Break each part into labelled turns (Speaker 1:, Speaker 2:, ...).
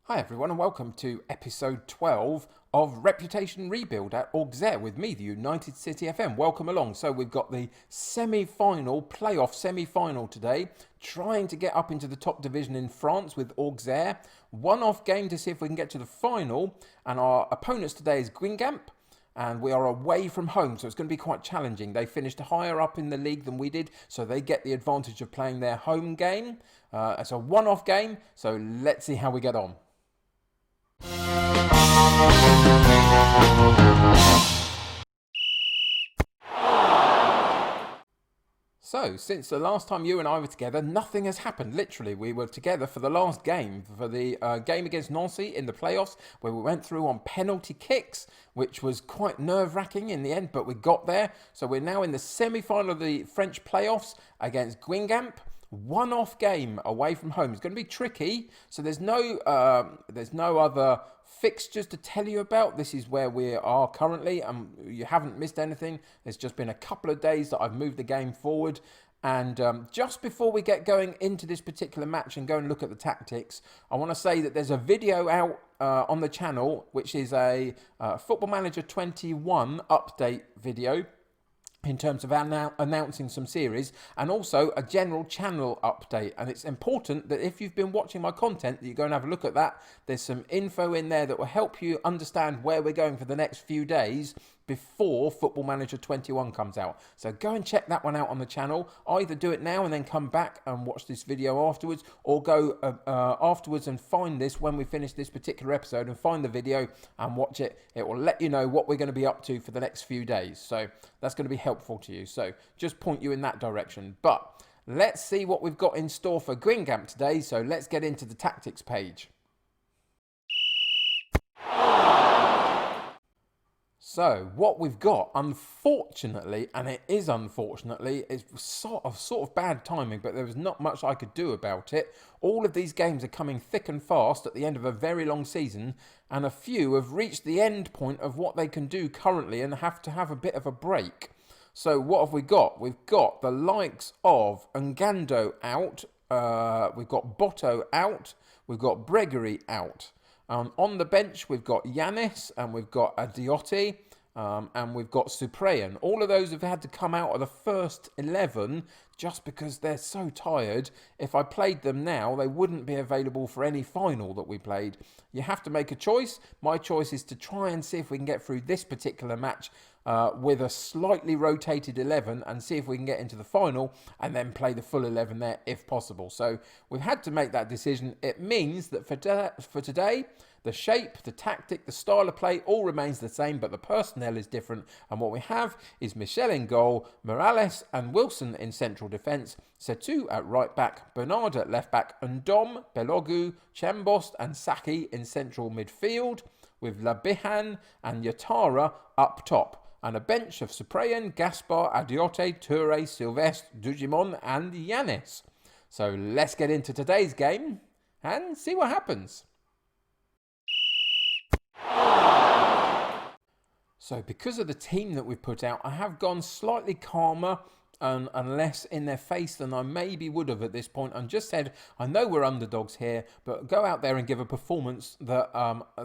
Speaker 1: Hi everyone and welcome to episode 12 of Reputation Rebuild at Auxerre with me, the United City FM. Welcome along. So we've got the playoff semi-final today, trying to get up into the top division in France with Auxerre. One-off game to see if we can get to the final, and our opponents today is Guingamp. And we are away from home, so it's going to be quite challenging. They finished higher up in the league than we did, so they get the advantage of playing their home game. It's a one-off game, so let's see how we get on. So, since the last time you and I were together, nothing has happened. Literally, we were together for the last game, for the game against Nancy in the playoffs, where we went through on penalty kicks, which was quite nerve-wracking in the end, but we got there. So we're now in the semi-final of the French playoffs against Guingamp. One-off game away from home. It's going to be tricky, so there's no other fixtures to tell you about. This is where we are currently, and you haven't missed anything. It's just been a couple of days that I've moved the game forward. And just before we get going into this particular match and go and look at the tactics, I want to say that there's a video out on the channel, which is a Football Manager 21 update video, in terms of announcing some series, and also a general channel update. And it's important that if you've been watching my content, that you go and have a look at that. There's some info in there that will help you understand where we're going for the next few days before Football Manager 21 comes out. So go and check that one out on the channel. Either do it now and then come back and watch this video afterwards, or go afterwards and find this when we finish this particular episode and find the video and watch it. It will let you know what we're going to be up to for the next few days. So that's going to be helpful to you. So just point you in that direction. But let's see what we've got in store for Guingamp today. So let's get into the tactics page. So what we've got, unfortunately, and it is unfortunately, is sort of bad timing, but there was not much I could do about it. All of these games are coming thick and fast at the end of a very long season, and a few have reached the end point of what they can do currently and have to have a bit of a break. So what have we got? We've got the likes of Ngando out, we've got Boto out, we've got Bregery out. On the bench, we've got Yanis and we've got Adiotti and we've got Cyprien. All of those have had to come out of the first 11 just because they're so tired. If I played them now, they wouldn't be available for any final that we played. You have to make a choice. My choice is to try and see if we can get through this particular match with a slightly rotated 11 and see if we can get into the final and then play the full 11 there if possible. So we've had to make that decision. It means that for today, the shape, the tactic, the style of play all remains the same, but the personnel is different. And what we have is Michel in goal, Morales and Wilson in central defence, Setu at right back, Bernard at left back, and Dom, Belogu, Chambost and Saki in central midfield, with Labihan and Yatara up top. And a bench of Cyprien, Gaspar, Adiotte, Toure, Sylvestre, Dujimon and Yanis. So let's get into today's game and see what happens. So because of the team that we've put out, I have gone slightly calmer and less in their face than I maybe would have at this point, and just said, I know we're underdogs here, but go out there and give a performance that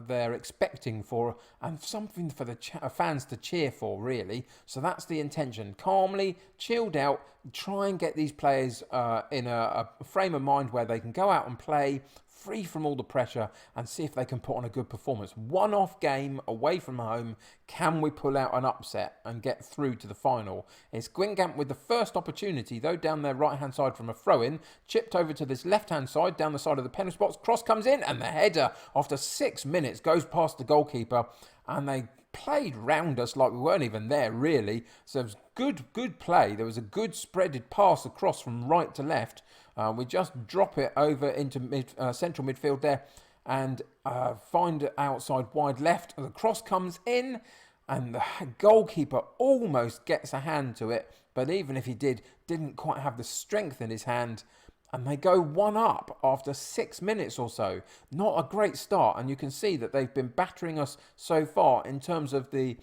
Speaker 1: they're expecting for, and something for the fans to cheer for, really. So that's the intention. Calmly, chilled out, try and get these players in a frame of mind where they can go out and play free from all the pressure and see if they can put on a good performance. One-off game away from home. Can we pull out an upset and get through to the final? It's Guingamp with the first opportunity, though, down their right-hand side from a throw-in. Chipped over to this left-hand side, down the side of the penalty box. Cross comes in, and the header, after 6 minutes, goes past the goalkeeper. And they played round us like we weren't even there, really. So it was good play. There was a good spreaded pass across from right to left. We just drop it over into central midfield there and find it outside wide left. The cross comes in and the goalkeeper almost gets a hand to it. But even if he didn't quite have the strength in his hand. and they go 1-up after 6 minutes or so. Not a great start, and you can see that they've been battering us so far in terms of the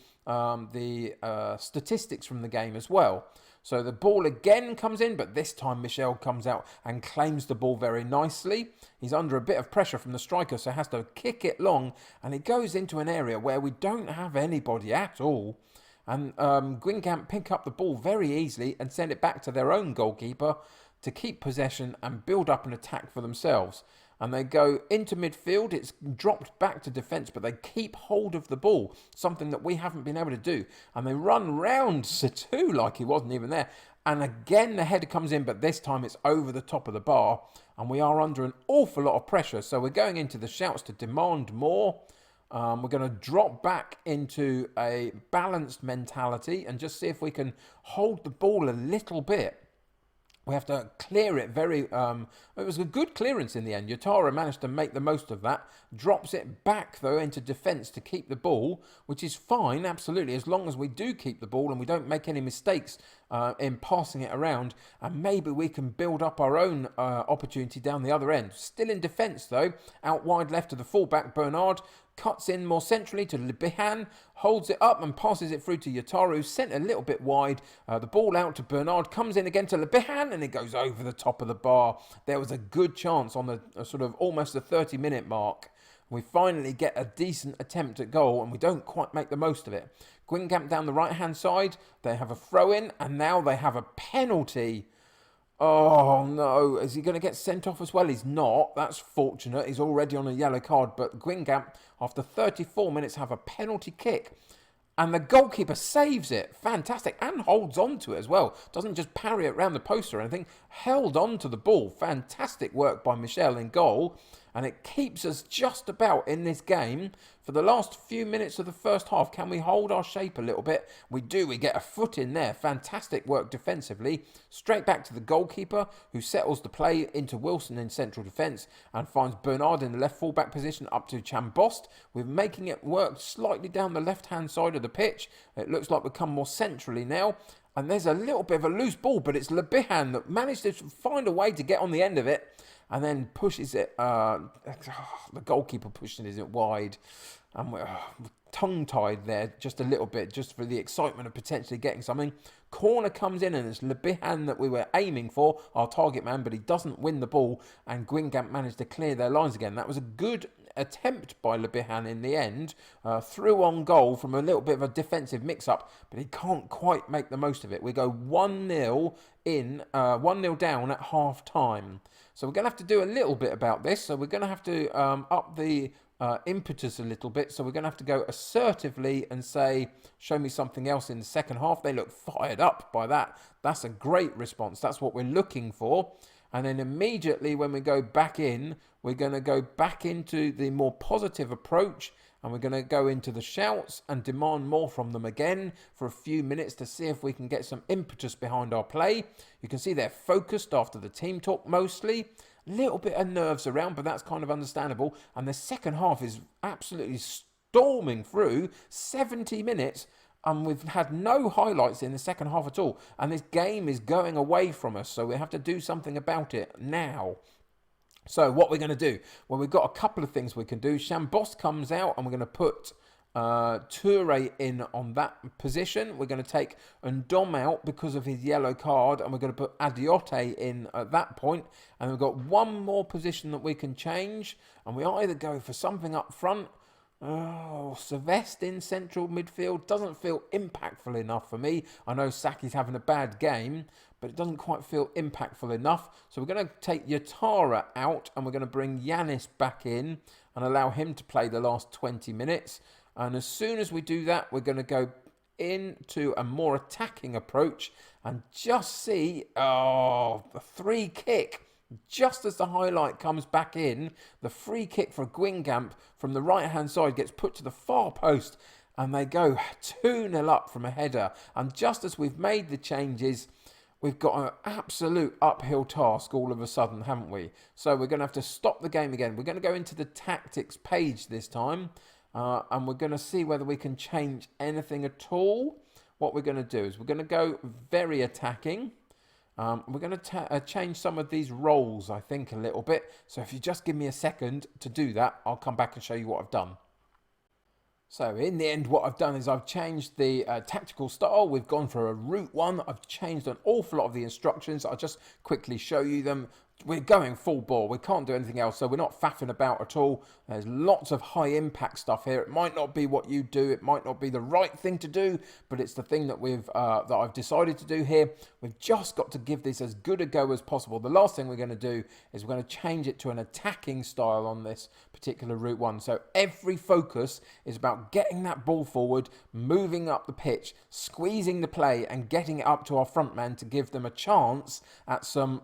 Speaker 1: statistics from the game as well. So the ball again comes in, but this time Michel comes out and claims the ball very nicely. He's under a bit of pressure from the striker, so has to kick it long, and it goes into an area where we don't have anybody at all. And Guingamp pick up the ball very easily and send it back to their own goalkeeper to keep possession and build up an attack for themselves. And they go into midfield. It's dropped back to defence, but they keep hold of the ball, something that we haven't been able to do. And they run round Situ like he wasn't even there. And again, the header comes in, but this time it's over the top of the bar. And we are under an awful lot of pressure. So we're going into the shouts to demand more. We're going to drop back into a balanced mentality and just see if we can hold the ball a little bit. We have to clear it very... it was a good clearance in the end. Yatara managed to make the most of that. Drops it back, though, into defence to keep the ball, which is fine, absolutely, as long as we do keep the ball and we don't make any mistakes in passing it around. And maybe we can build up our own opportunity down the other end. Still in defence, though. Out wide left to the fullback, Bernard. Cuts in more centrally to Lebihan, holds it up and passes it through to Yataru, sent a little bit wide. The ball out to Bernard, comes in again to Lebihan, and it goes over the top of the bar. There was a good chance on the sort of almost the 30-minute mark. We finally get a decent attempt at goal, and we don't quite make the most of it. Guingamp down the right-hand side, they have a throw-in, and now they have a penalty. Oh no, is he going to get sent off as well? He's not. That's fortunate. He's already on a yellow card. But Guingamp, after 34 minutes, have a penalty kick. And the goalkeeper saves it. Fantastic. And holds on to it as well. Doesn't just parry it around the post or anything. Held on to the ball. Fantastic work by Michel in goal. And it keeps us just about in this game for the last few minutes of the first half. Can we hold our shape a little bit? We do. We get a foot in there. Fantastic work defensively. Straight back to the goalkeeper, who settles the play into Wilson in central defence and finds Bernard in the left fullback position up to Chambost. We're making it work slightly down the left-hand side of the pitch. It looks like we've come more centrally now. And there's a little bit of a loose ball, but it's Lebihan that managed to find a way to get on the end of it. And then pushes it, the goalkeeper pushes it wide. And we're tongue-tied there just a little bit, just for the excitement of potentially getting something. Corner comes in, and it's Lebihan that we were aiming for, our target man, but he doesn't win the ball. And Guingamp managed to clear their lines again. That was a good attempt by Lebihan in the end. Through on goal from a little bit of a defensive mix-up, but he can't quite make the most of it. We go 1-0 in, 1-0 down at half-time. So we're going to have to do a little bit about this. So we're going to have to up the impetus a little bit. So we're going to have to go assertively and say, show me something else in the second half. They look fired up by that. That's a great response. That's what we're looking for. And then immediately when we go back in, we're going to go back into the more positive approach. And we're going to go into the shouts and demand more from them again for a few minutes to see if we can get some impetus behind our play. You can see they're focused after the team talk mostly. A little bit of nerves around, but that's kind of understandable. And the second half is absolutely storming through. 70 minutes. And we've had no highlights in the second half at all. And this game is going away from us. So we have to do something about it now. So what we're going to do? Well, we've got a couple of things we can do. Chambost comes out and we're going to put Toure in on that position. We're going to take Ndom out because of his yellow card, and we're going to put Adiote in at that point. And we've got one more position that we can change, and we either go for something up front. Oh, Sylvestre in central midfield doesn't feel impactful enough for me. I know Saki's having a bad game, but it doesn't quite feel impactful enough. So we're going to take Yatara out and we're going to bring Yanis back in and allow him to play the last 20 minutes. And as soon as we do that, we're going to go into a more attacking approach and just see, the free kick. Just as the highlight comes back in, the free kick for Guingamp from the right-hand side gets put to the far post and they go 2-0 up from a header. And just as we've made the changes, we've got an absolute uphill task all of a sudden, haven't we? So we're going to have to stop the game again. We're going to go into the tactics page this time and we're going to see whether we can change anything at all. What we're going to do is we're going to go very attacking. We're going to change some of these roles, I think, a little bit. So if you just give me a second to do that, I'll come back and show you what I've done. So in the end, what I've done is I've changed the tactical style. We've gone for a route one. I've changed an awful lot of the instructions. I'll just quickly show you them. We're going full bore. We can't do anything else, so we're not faffing about at all. There's lots of high impact stuff here. It might not be what you do. It might not be the right thing to do, but it's the thing that that I've decided to do here. We've just got to give this as good a go as possible. The last thing we're going to do is we're going to change it to an attacking style on this particular route one. So every focus is about getting that ball forward, moving up the pitch, squeezing the play, and getting it up to our front man to give them a chance at some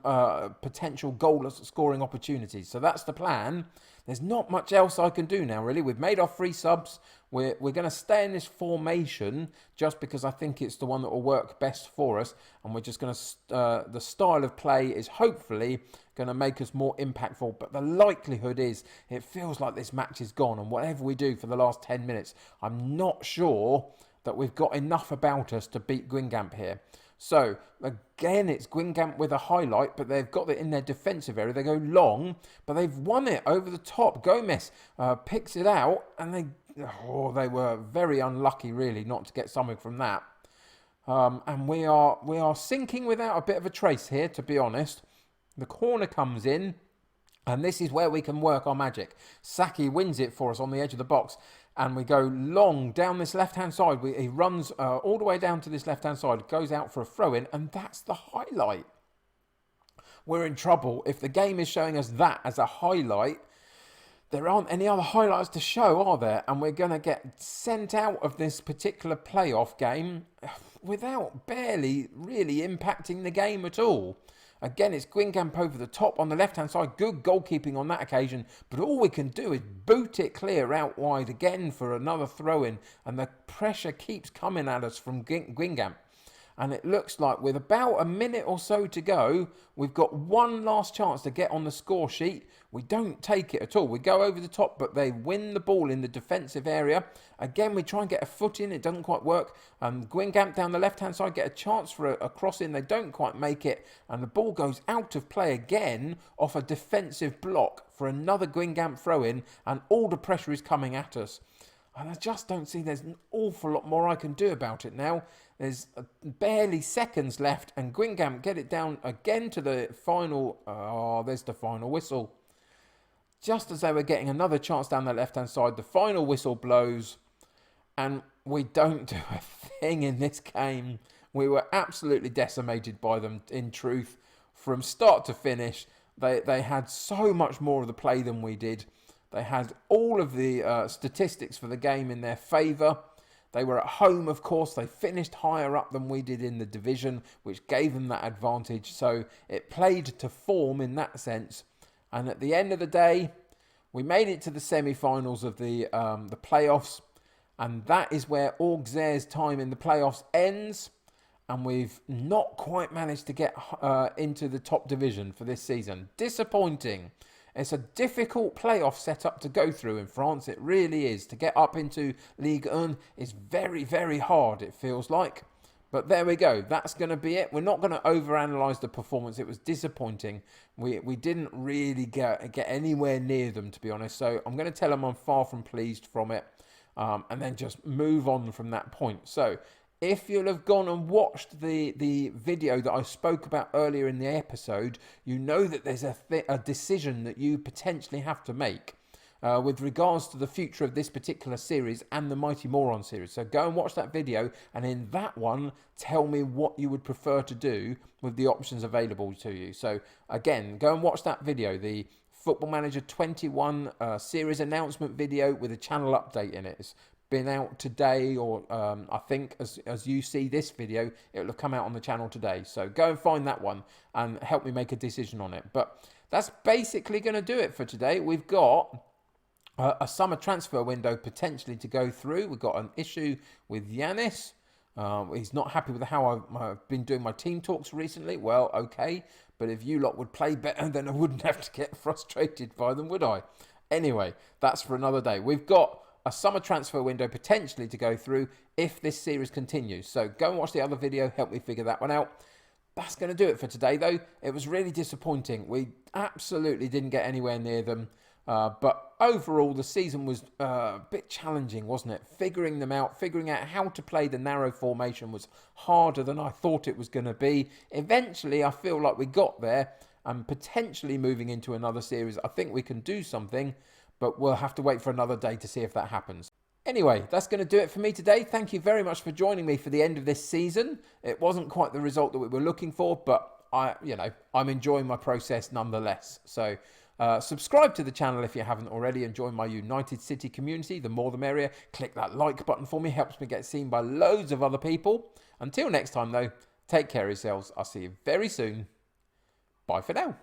Speaker 1: potential goal scoring opportunities. So that's the plan. There's not much else I can do now, really. We've made our 3 subs. We're going to stay in this formation just because I think it's the one that will work best for us. And we're just going to, the style of play is hopefully going to make us more impactful. But the likelihood is it feels like this match is gone. And whatever we do for the last 10 minutes, I'm not sure that we've got enough about us to beat Guingamp here. So, again, it's Guingamp with a highlight, but they've got it in their defensive area. They go long, but they've won it over the top. Gomez picks it out, and they were very unlucky, really, not to get something from that. And we are sinking without a bit of a trace here, to be honest. The corner comes in, and this is where we can work our magic. Saki wins it for us on the edge of the box. And we go long down this left-hand side. He runs all the way down to this left-hand side, goes out for a throw-in, and that's the highlight. We're in trouble. If the game is showing us that as a highlight, there aren't any other highlights to show, are there? And we're going to get sent out of this particular playoff game without barely really impacting the game at all. Again, it's Guingamp over the top on the left-hand side. Good goalkeeping on that occasion. But all we can do is boot it clear out wide again for another throw-in. And the pressure keeps coming at us from Guingamp. And it looks like with about a minute or so to go, we've got one last chance to get on the score sheet. We don't take it at all. We go over the top, but they win the ball in the defensive area. Again, we try and get a foot in. It doesn't quite work. Guingamp down the left-hand side get a chance for a cross in. They don't quite make it. And the ball goes out of play again off a defensive block for another Guingamp throw-in. And all the pressure is coming at us. And I just don't see there's an awful lot more I can do about it now. There's barely seconds left, and Guingamp get it down again to the final. Oh, there's the final whistle. Just as they were getting another chance down the left-hand side, the final whistle blows, and we don't do a thing in this game. We were absolutely decimated by them, in truth. From start to finish, they had so much more of the play than we did. They had all of the statistics for the game in their favour. They were at home, of course. They finished higher up than we did in the division, which gave them that advantage. So it played to form in that sense. And at the end of the day, we made it to the semi-finals of the playoffs. And that is where Auxerre's time in the playoffs ends. And we've not quite managed to get into the top division for this season. Disappointing. It's a difficult playoff setup to go through in France. It really is. To get up into Ligue 1 is very, very hard, it feels like. But there we go. That's going to be it. We're not going to overanalyze the performance. It was disappointing. We didn't really get anywhere near them, to be honest. So I'm going to tell them I'm far from pleased from it. And then just move on from that point. So if you'll have gone and watched the video that I spoke about earlier in the episode, you know that there's a decision that you potentially have to make with regards to the future of this particular series and the Mighty Moron series. So go and watch that video, and in that one, tell me what you would prefer to do with the options available to you. So again, go and watch that video, the Football Manager 21 series announcement video with a channel update in it. It's been out today, or I think as you see this video, it will have come out on the channel today. So go and find that one and help me make a decision on it. But that's basically going to do it for today. We've got a summer transfer window potentially to go through. We've got an issue with Yanis. He's not happy with how I've been doing my team talks recently. Well, okay. But if you lot would play better, then I wouldn't have to get frustrated by them, would I? Anyway, that's for another day. We've got a summer transfer window potentially to go through if this series continues. So go and watch the other video, help me figure that one out. That's going to do it for today, though. It was really disappointing. We absolutely didn't get anywhere near them. But overall, the season was a bit challenging, wasn't it? Figuring out how to play the narrow formation was harder than I thought it was going to be. Eventually, I feel like we got there, and potentially moving into another series, I think we can do something, but we'll have to wait for another day to see if that happens. Anyway, that's going to do it for me today. Thank you very much for joining me for the end of this season. It wasn't quite the result that we were looking for, but I'm enjoying my process nonetheless. So subscribe to the channel if you haven't already, and join my United City community. The more the merrier. Click that like button for me. Helps me get seen by loads of other people. Until next time, though, take care of yourselves. I'll see you very soon. Bye for now.